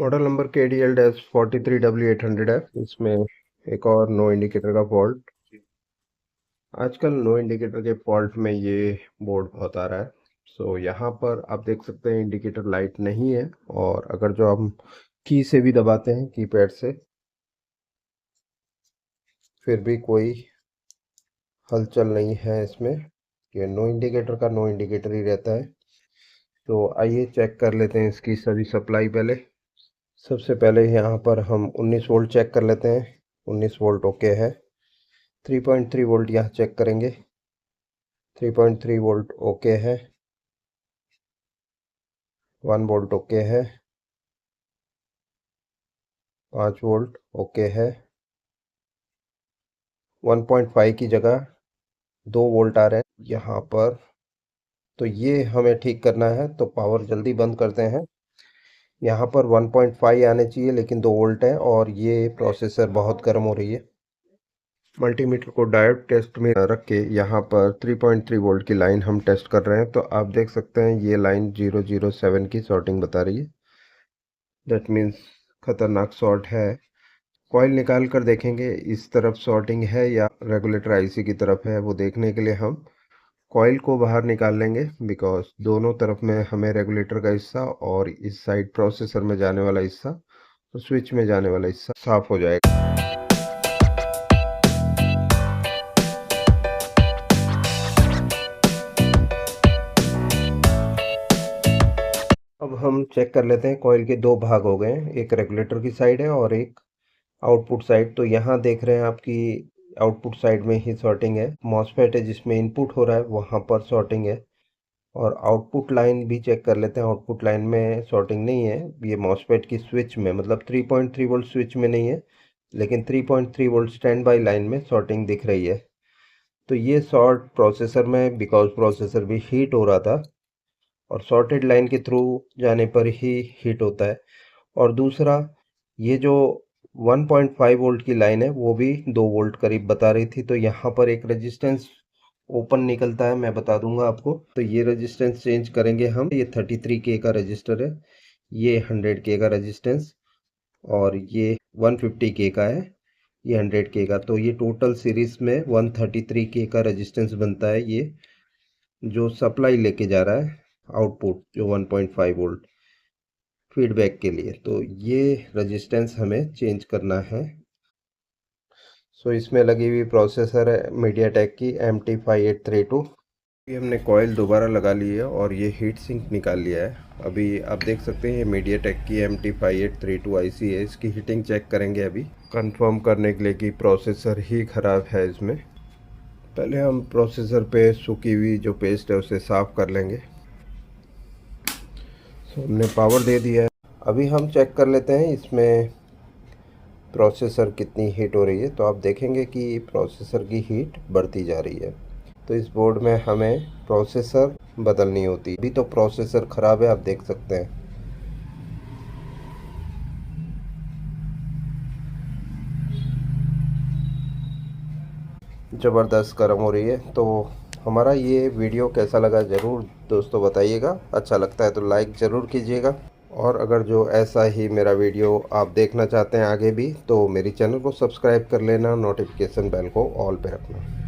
Model number KDL-43W800 है। इसमें एक और नो इंडिकेटर का फॉल्ट। आजकल नो इंडिकेटर के फॉल्ट में ये बोर्ड बहुत आ रहा है। सो यहाँ पर आप देख सकते हैं इंडिकेटर लाइट नहीं है, और अगर जो हम की से भी दबाते हैं कीपैड से, फिर भी कोई हलचल नहीं है इसमें। ये नो इंडिकेटर का नो इंडिकेटर ही रहता है। तो आइए चेक कर लेते हैं इसकी सभी सप्लाई पहले। सबसे पहले यहाँ पर हम 19 वोल्ट चेक कर लेते हैं। 19 वोल्ट ओके है। 3.3 वोल्ट यहाँ चेक करेंगे। 3.3 वोल्ट ओके है। 1 वोल्ट ओके है। 5 वोल्ट ओके है। 1.5 की जगह 2 वोल्ट आ रहे हैं यहाँ पर। तो ये हमें ठीक करना है, तो पावर जल्दी बंद करते हैं। यहाँ पर 1.5 आने चाहिए, लेकिन 2 वोल्ट है और ये प्रोसेसर बहुत गर्म हो रही है। मल्टीमीटर को डायोड टेस्ट में रख के यहाँ पर 3.3 वोल्ट की लाइन हम टेस्ट कर रहे हैं। तो आप देख सकते हैं ये लाइन 007 की शॉर्टिंग बता रही है। दैट मीन्स खतरनाक शॉर्ट है। कॉइल निकाल कर देखेंगे इस तरफ शॉर्टिंग है या रेगुलेटर आईसी की तरफ है। वो देखने के लिए हम कॉइल को बाहर निकाल लेंगे, बिकॉज दोनों तरफ में हमें रेगुलेटर का हिस्सा और इस साइड प्रोसेसर में जाने वाला हिस्सा, तो स्विच में जाने वाला हिस्सा साफ हो जाएगा। अब हम चेक कर लेते हैं। कॉइल के दो भाग हो गए हैं, एक रेगुलेटर की साइड है और एक आउटपुट साइड। तो यहाँ देख रहे हैं आपकी आउटपुट साइड में ही शॉर्टिंग है। मॉसफेट है जिसमें इनपुट हो रहा है, वहाँ पर शॉर्टिंग है। और आउटपुट लाइन भी चेक कर लेते हैं। आउटपुट लाइन में शॉर्टिंग नहीं है। ये मॉसफेट की स्विच में, मतलब 3.3 वोल्ट स्विच में नहीं है, लेकिन 3.3 वोल्ट स्टैंड बाई लाइन में शॉर्टिंग दिख रही है। तो ये शॉर्ट प्रोसेसर में, बिकॉज प्रोसेसर भी हीट हो रहा था, और शॉर्टेड लाइन के थ्रू जाने पर ही हीट होता है। और दूसरा, ये जो 1.5 वोल्ट की लाइन है वो भी 2 वोल्ट करीब बता रही थी। तो यहाँ पर एक रेजिस्टेंस ओपन निकलता है, मैं बता दूंगा आपको। तो ये रेजिस्टेंस चेंज करेंगे हम। ये 33K का रजिस्टर है, ये 100K का रेजिस्टेंस, और ये 150K का है, ये 100K का। तो ये टोटल सीरीज में 133K का रेजिस्टेंस बनता है, ये जो सप्लाई लेके जा रहा है आउटपुट, जो 1.5 वोल्ट फीडबैक के लिए। तो ये रेजिस्टेंस हमें चेंज करना है। सो इसमें लगी हुई प्रोसेसर है मीडियाटेक की MT5832। ये हमने कॉइल दोबारा लगा ली है और ये हीट सिंक निकाल लिया है। अभी आप देख सकते हैं ये मीडियाटेक की MT5832 आईसी है। इसकी हीटिंग चेक करेंगे अभी, कंफर्म करने के लिए कि प्रोसेसर ही ख़राब है इसमें। पहले हम प्रोसेसर पे सूखी हुई जो पेस्ट है उसे साफ़ कर लेंगे। सो हमने पावर दे दिया है। अभी हम चेक कर लेते हैं इसमें प्रोसेसर कितनी हीट हो रही है। तो आप देखेंगे कि प्रोसेसर की हीट बढ़ती जा रही है। तो इस बोर्ड में हमें प्रोसेसर बदलनी होती है। अभी तो प्रोसेसर ख़राब है, आप देख सकते हैं। ज़बरदस्त गर्म हो रही है। तो हमारा ये वीडियो कैसा लगा ज़रूर दोस्तों बताइएगा। अच्छा लगता है तो लाइक ज़रूर कीजिएगा। और अगर जो ऐसा ही मेरा वीडियो आप देखना चाहते हैं आगे भी, तो मेरी चैनल को सब्सक्राइब कर लेना, नोटिफिकेशन बेल को ऑल पे रखना।